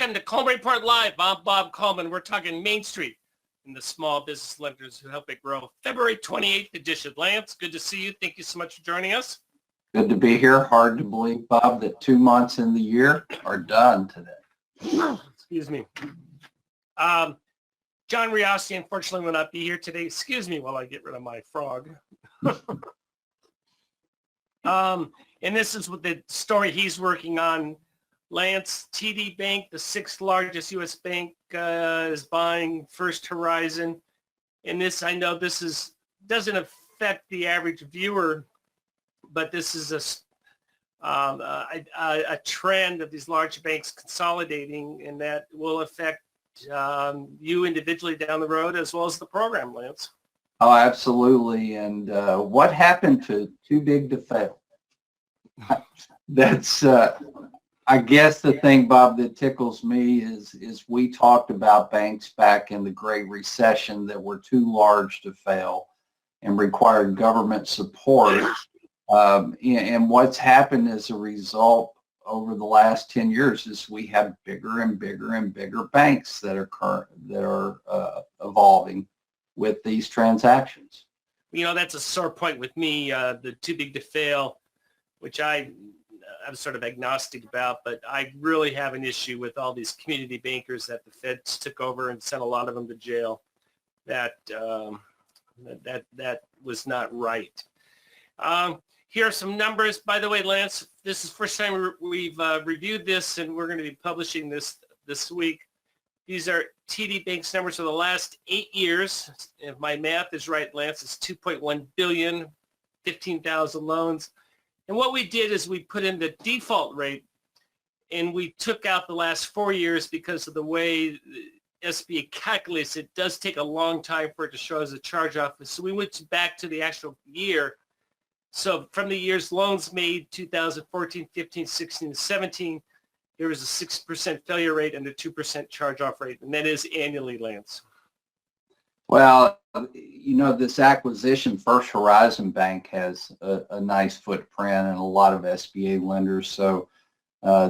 Welcome to Coleman Report Live. I'm Bob Coleman. We're talking Main Street and the small business lenders who help it grow. February 28th edition. Lance, good to see you. Thank you so much for joining us. Good to be here. Hard to believe, Bob, that 2 months in the year are done today. Excuse me. John Riossi, unfortunately, will not be here today. Excuse me while I get rid of my frog. And this is what the story he's working on. Lance, TD Bank, the 6th largest U.S. bank, is buying First Horizon. And this, I know this doesn't affect the average viewer, but this is a trend of these large banks consolidating, and that will affect you individually down the road as well as the program, Lance. Oh, absolutely. And what happened to too big to fail? That's, I guess, the thing, Bob, that tickles me is we talked about banks back in the Great Recession that were too large to fail and required government support. And what's happened as a result over the last 10 years is we have bigger and bigger and bigger banks that are evolving with these transactions. You know, that's a sore point with me, the too big to fail, which I'm sort of agnostic about, but I really have an issue with all these community bankers that the feds took over and sent a lot of them to jail. That was not right. Here are some numbers. By the way, Lance, this is the first time we've reviewed this, and we're going to be publishing this week. These are TD Bank's numbers for the last 8 years. If my math is right, Lance, it's 2.1 billion, 15,000 loans. And what we did is we put in the default rate, and we took out the last 4 years because of the way SBA calculates. It does take a long time for it to show as a charge-off. So we went back to the actual year. So from the years loans made, 2014, 15, 16, and 17, there was a 6% failure rate and a 2% charge-off rate. And that is annually, Lance. Well, you know, this acquisition, First Horizon Bank has a nice footprint and a lot of SBA lenders. So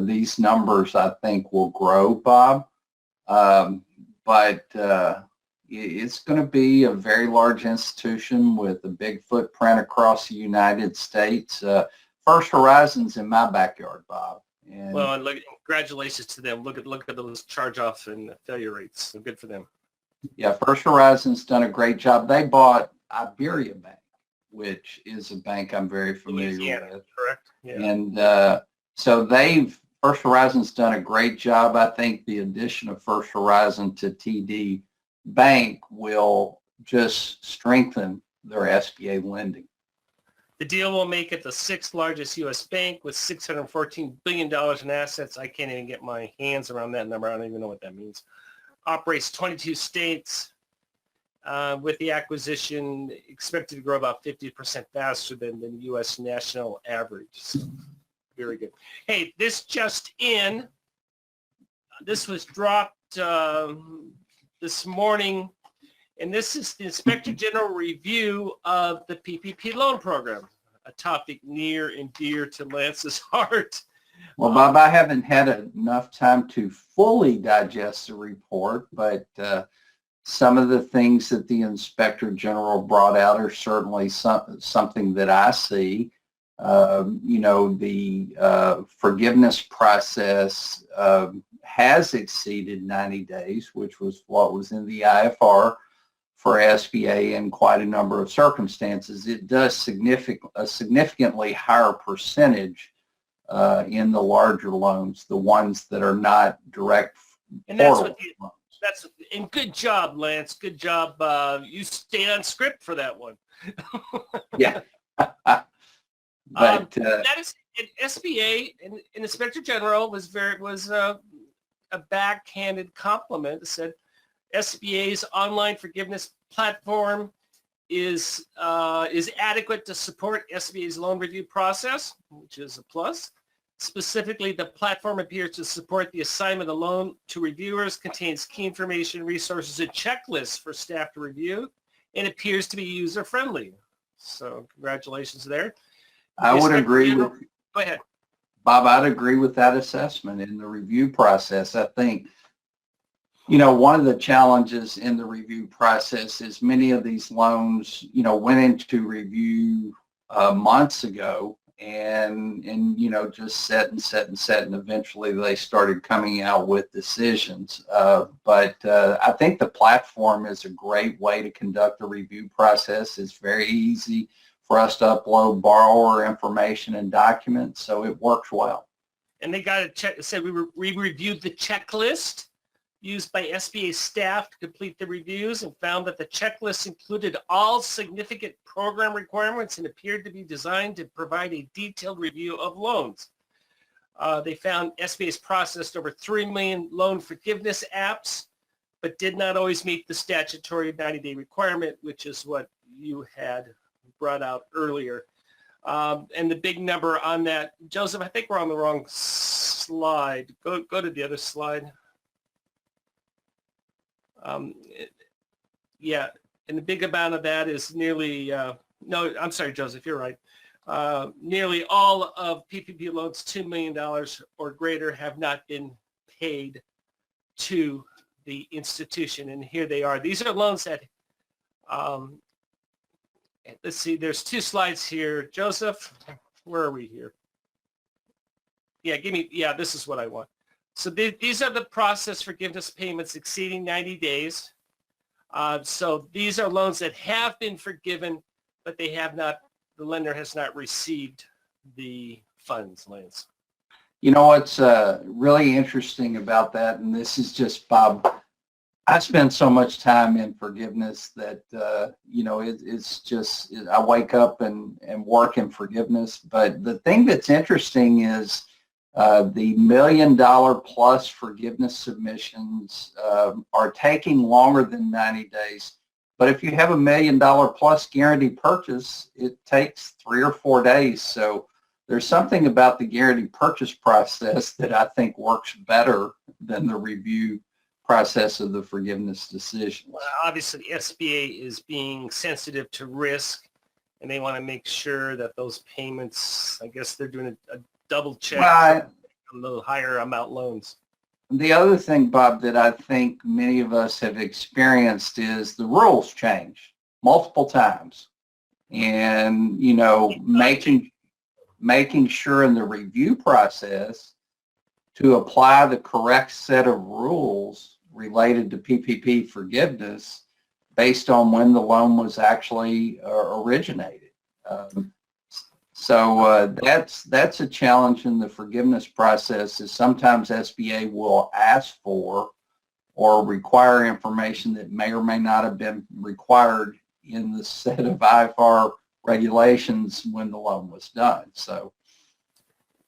these numbers, I think, will grow, Bob. But it's going to be a very large institution with a big footprint across the United States. First Horizon's in my backyard, Bob. And well, and look, congratulations to them. Look at those charge-off and failure rates. So good for them. Yeah, First Horizon's done a great job. They bought Iberia Bank, which is a bank I'm very familiar with. Correct. Yeah. And so First Horizon's done a great job. I think the addition of First Horizon to TD Bank will just strengthen their SBA lending. The deal will make it the 6th largest U.S. bank with $614 billion in assets. I can't even get my hands around that number. I don't even know what that means. Operates 22 states. With the acquisition, expected to grow about 50% faster than the U.S. national average. So, very good. Hey, this just in. This was dropped this morning, and this is the Inspector General review of the PPP loan program, a topic near and dear to Lance's heart. Well, Bob, I haven't had enough time to fully digest the report, but some of the things that the Inspector General brought out are certainly something that I see. You know, the forgiveness process has exceeded 90 days, which was what was in the IFR for SBA in quite a number of circumstances. It does a significantly higher percentage in the larger loans, the ones that are not direct portal loans. And good job, Lance. Good job. You stayed on script for that one. Yeah. But that is SBA and Inspector General was a backhanded compliment. It said SBA's online forgiveness platform is adequate to support SBA's loan review process, which is a plus. Specifically, the platform appears to support the assignment of loan to reviewers, contains key information, resources, and checklists for staff to review, and appears to be user-friendly. So congratulations there. I would agree with Go ahead. Bob, I'd agree with that assessment in the review process. I think, one of the challenges in the review process is many of these loans, went into review months ago and just set and eventually they started coming out with decisions. But I think the platform is a great way to conduct the review process. It's very easy for us to upload borrower information and documents, so it works well. And they got a check. Said we reviewed the checklist used by SBA staff to complete the reviews and found that the checklist included all significant program requirements and appeared to be designed to provide a detailed review of loans. They found SBA's processed over 3 million loan forgiveness apps, but did not always meet the statutory 90-day requirement, which is what you had brought out earlier. And the big number on that, Joseph, I think we're on the wrong slide. Go to the other slide. Yeah, and the big amount of that is nearly, no, I'm sorry, Joseph, you're right. Nearly all of PPP loans, $2 million or greater, have not been paid to the institution. And here they are. These are loans that, let's see, there's 2 slides here. Joseph, where are we here? Yeah, this is what I want. So these are the process forgiveness payments exceeding 90 days. So these are loans that have been forgiven, but they have not, the lender has not received the funds, Lance. What's really interesting about that, and this is just, Bob, I spend so much time in forgiveness that, it's just, I wake up and work in forgiveness. But the thing that's interesting is the $1 million plus forgiveness submissions are taking longer than 90 days. But if you have $1 million plus guaranteed purchase, it takes 3 or 4 days. So there's something about the guaranteed purchase process that I think works better than the review process of the forgiveness decision. Well, obviously, the SBA is being sensitive to risk, and they want to make sure that those payments, I guess they're doing a double check on the higher amount loans. The other thing, Bob, that I think many of us have experienced is the rules change multiple times. And, making sure in the review process to apply the correct set of rules related to PPP forgiveness based on when the loan was actually originated. So that's a challenge in the forgiveness process, is sometimes SBA will ask for or require information that may or may not have been required in the set of IFR regulations when the loan was done. So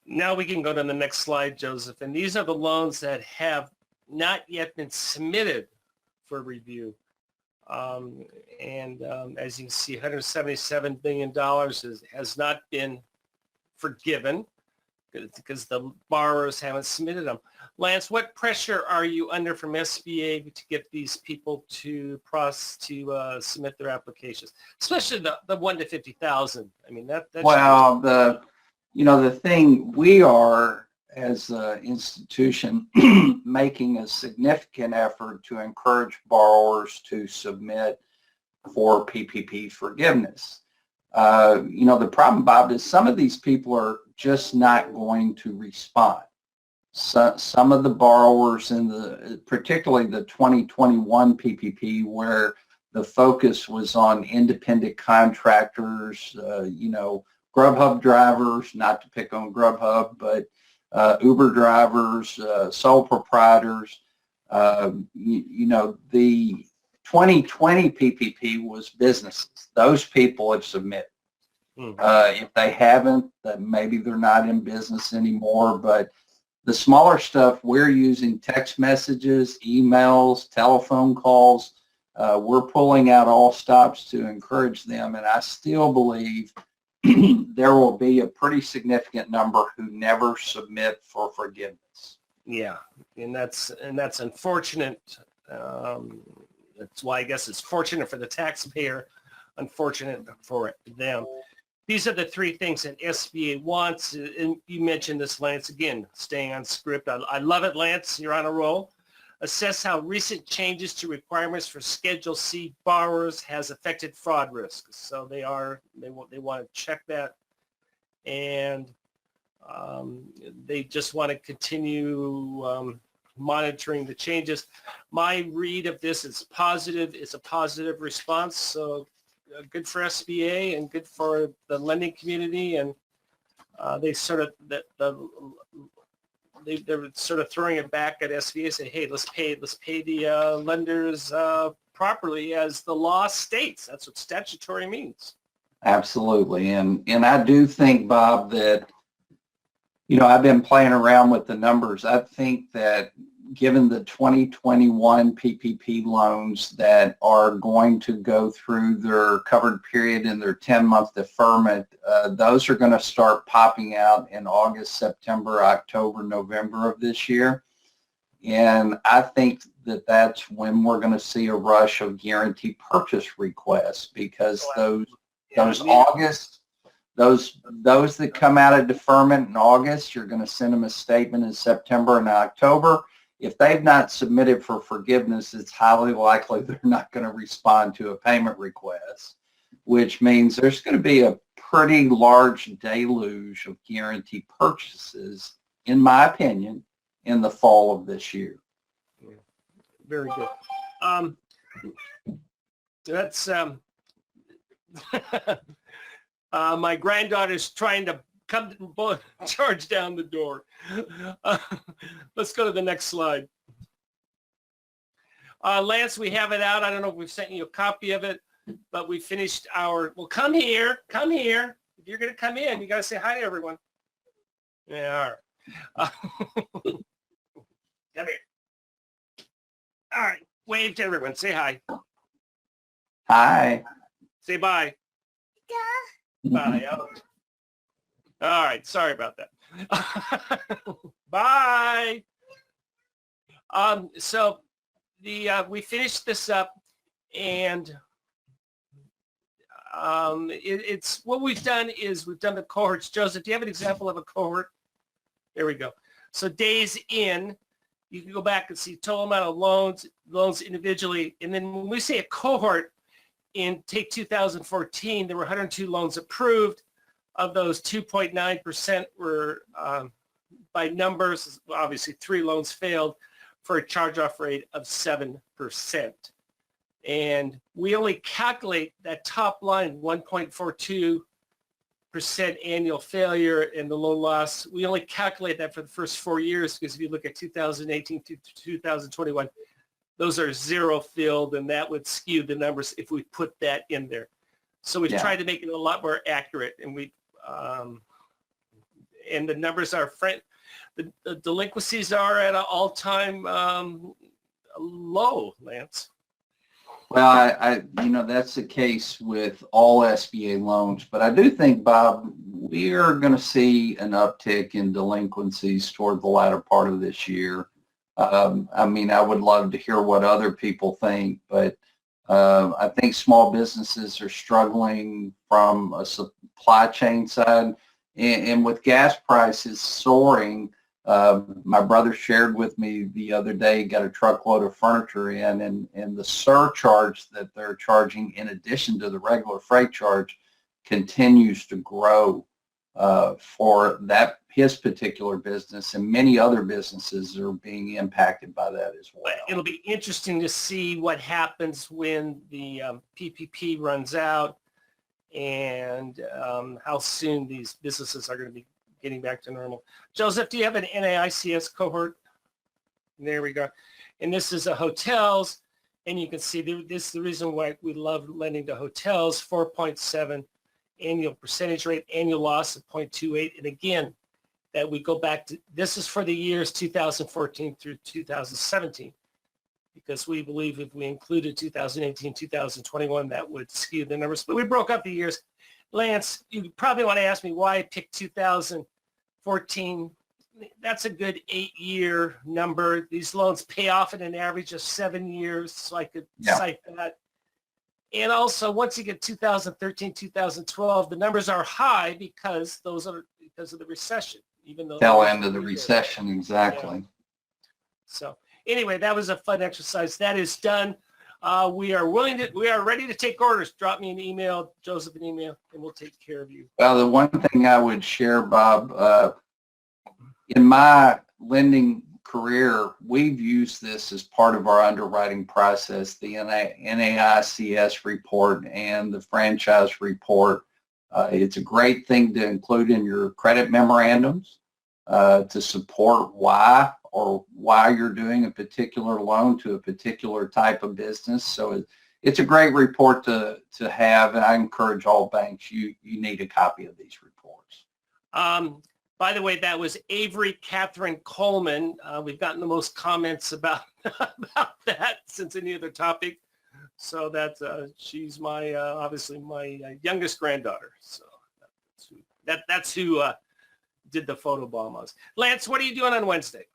now we can go to the next slide, Joseph. And these are the loans that have not yet been submitted for review. As you can see, $177 billion has not been forgiven because the borrowers haven't submitted them. Lance, what pressure are you under from SBA to get these people to submit their applications, especially the 1 to 50,000? I mean, that's well, the thing, we are as an institution making a significant effort to encourage borrowers to submit for PPP forgiveness. The problem, Bob, is some of these people are just not going to respond. So, some of the borrowers particularly the 2021 PPP, where the focus was on independent contractors, Grubhub drivers, not to pick on Grubhub, but Uber drivers, sole proprietors. The 2020 PPP was businesses. Those people have submitted. If they haven't, then maybe they're not in business anymore. But the smaller stuff, we're using text messages, emails, telephone calls. We're pulling out all stops to encourage them. And I still believe there will be a pretty significant number who never submit for forgiveness. Yeah, and that's unfortunate. That's why I guess it's fortunate for the taxpayer, unfortunate for them. these are the three things that SBA wants. And you mentioned this, Lance, again, staying on script. I love it, Lance. You're on a roll. Assess how recent changes to requirements for Schedule C borrowers has affected fraud risk. So they want to check that. And they just want to continue monitoring the changes. My read of this is positive. It's a positive response. So good for SBA and good for the lending community. And they sort of they're sort of throwing it back at SBA, say, hey, let's pay the lenders properly as the law states. That's what statutory means. Absolutely. And I do think, Bob, that, I've been playing around with the numbers. I think that given the 2021 PPP loans that are going to go through their covered period and their 10-month deferment, those are going to start popping out in August, September, October, November of this year. And I think that that's when we're going to see a rush of guaranteed purchase requests, because those that come out of deferment in August, you're going to send them a statement in September and October. If they've not submitted for forgiveness, it's highly likely they're not going to respond to a payment request, which means there's going to be a pretty large deluge of guaranteed purchases, in my opinion, in the fall of this year. Very good. That's my granddaughter's trying to charge down the door. Let's go to the next slide. Lance, we have it out. I don't know if we've sent you a copy of it, but we finished well, come here. If you're going to come in, you got to say hi to everyone. Yeah, all right. Come here. All right. Wave to everyone. Say hi. Hi. Say bye. Bye. All right. Sorry about that. Bye. So we finished this up, and it's what we've done is we've done the cohorts. Joseph, do you have an example of a cohort? There we go. So days in, you can go back and see total amount of loans individually. And then when we say a cohort, take 2014, there were 102 loans approved. Of those, 2.9% were by numbers. Obviously, 3 loans failed for a charge-off rate of 7%. And we only calculate that top line, 1.42% annual failure and the loan loss. We only calculate that for the first 4 years, because if you look at 2018 to 2021, those are 0 filled, and that would skew the numbers if we put that in there. So we've tried to make it a lot more accurate, and and the numbers are the delinquencies are at an all-time low, Lance. Well, I that's the case with all SBA loans, but I do think, Bob, we are going to see an uptick in delinquencies toward the latter part of this year. I would love to hear what other people think, but I think small businesses are struggling from a supply chain side, and with gas prices soaring. My brother shared with me the other day, got a truckload of furniture in, and the surcharge that they're charging in addition to the regular freight charge continues to grow for his particular business, and many other businesses are being impacted by that as well. It'll be interesting to see what happens when the PPP runs out, and how soon these businesses are going to be getting back to normal. Joseph, do you have an NAICS cohort? There we go. And this is hotels, and you can see this is the reason why we love lending to hotels. 4.7 annual percentage rate, annual loss of 0.28. And again, that we go back to, this is for the years 2014 through 2017, because we believe if we included 2018, 2021, that would skew the numbers. But we broke up the years. Lance, you probably want to ask me why I picked 2014. That's a good 8-year number. These loans pay off in an average of 7 years, so I could cite that. And also, once you get 2013, 2012, the numbers are high because those are because of the recession, even though Tail end of the recession, exactly. Yeah. So anyway, that was a fun exercise. That is done. We are ready to take orders. Drop me an email, Joseph, an email, and we'll take care of you. Well, the one thing I would share, Bob, in my lending career, we've used this as part of our underwriting process, the NAICS report and the franchise report. It's a great thing to include in your credit memorandums to support why you're doing a particular loan to a particular type of business. So it's a great report to have, and I encourage all banks, you need a copy of these reports. By the way, that was Avery Catherine Coleman. We've gotten the most comments about that since any other topic. So that's she's my obviously my youngest granddaughter. So that's who did the photobomb on us. Lance, what are you doing on Wednesday?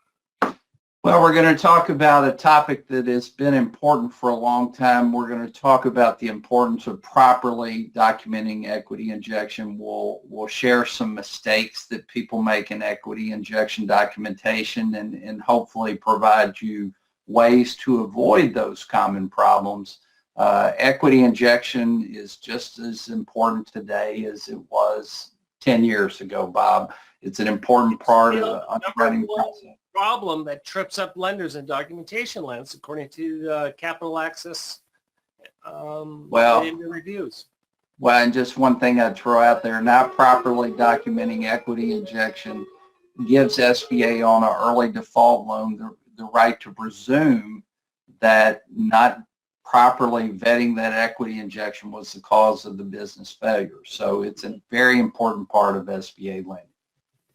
Well, we're going to talk about a topic that has been important for a long time. We're going to talk about the importance of properly documenting equity injection. We'll share some mistakes that people make in equity injection documentation and hopefully provide you ways to avoid those common problems. Equity injection is just as important today as it was 10 years ago, Bob. It's an important part of the underwriting process. Problem that trips up lenders in documentation lands, according to Capital Access reviews. Well, and just one thing I'd throw out there, not properly documenting equity injection gives SBA on an early default loan the right to presume that not properly vetting that equity injection was the cause of the business failure. So it's a very important part of SBA lending.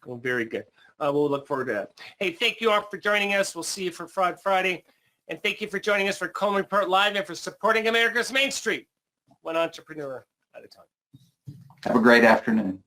Well, very good. We'll look forward to that. Hey, thank you all for joining us. We'll see you for Fraud Friday. And thank you for joining us for Coleman Report Live and for supporting America's Main Street, one entrepreneur at a time. Have a great afternoon.